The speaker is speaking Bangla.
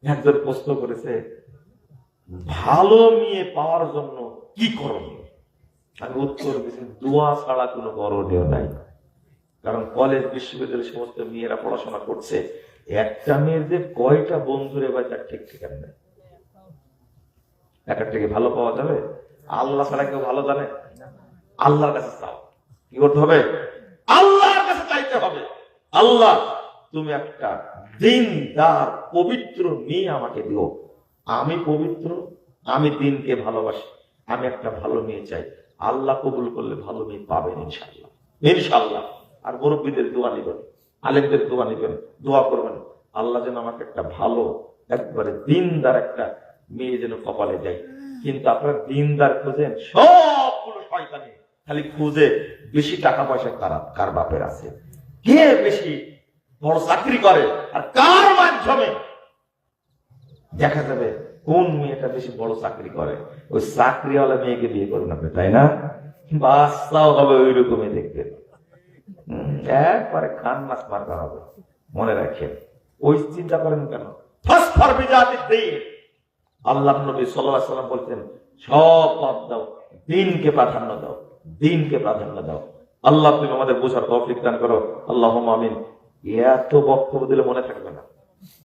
একজন প্রশ্ন করেছে, ভালো মেয়ে পাওয়ার জন্য কি করণীয়? আমি উত্তর দিয়েছি, দোয়া ছাড়া কোনো করণীয় নাই। কারণ কলেজ বিশ্ববিদ্যালয়ের সমস্ত মেয়েরা পড়াশোনা করছে, একটা মেয়ের যে কয়টা বন্ধুরে বা তার ঠিক ঠিকানা নেই। একটা থেকে ভালো পাওয়া যাবে? আল্লাহ ছাড়া কেউ ভালো জানে? আল্লাহর কাছে চাও। কি করতে হবে? আল্লাহর কাছে চাইতে হবে, আল্লাহ তুমি একটা দিনদার পবিত্র মেয়ে আমাকে দিও। আমি পবিত্র, আমি দিনকে ভালোবাসি, আমি একটা ভালো মেয়ে চাই। আল্লাহ কবুল করলে ভালো মেয়ে পাবেন ইনশাআল্লাহ, ইনশাআল্লাহ। আর মুরব্বীদের দোয়া নিবেন, আলেমদের দোয়া নিবেন, দোয়া করবেন, আল্লাহ যেন আমাকে একটা ভালো একবারে দিনদার একটা মেয়ে যেন কপালে দেয়। কিন্তু আপনারা দিনদার খোঁজেন, সবগুলো শয়তানি খালি খুঁজে বেশি টাকা পয়সা কার বাপের আছে, কে বেশি বড় চাকরি করে, আর কার মাধ্যমে দেখা যাবে কোন মেয়েটা বেশি বড় চাকরি করে, ওই চাকরিওয়ালা মেয়েকে বিয়ে করুন আপনি, তাই না? বাচ্চাও হবে ওই রকমই দেখবেন, একবারে খান মাছ মার্কা হবে। মনে রাখেন, ওই চিন্তা করেন কেন? আল্লাহ নবী সাল্লাল্লাহু আলাইহি ওয়াসাল্লাম বলতেন, সব বাদ দাও, দিনকে প্রাধান্য দাও, দিনকে প্রাধান্য দাও। আল্লাহ তুমি আমাদের বোঝার তৌফিক দান করো, আল্লাহুম্মা আমিন। এত বক্তব্য দিলে মনে থাকবে না।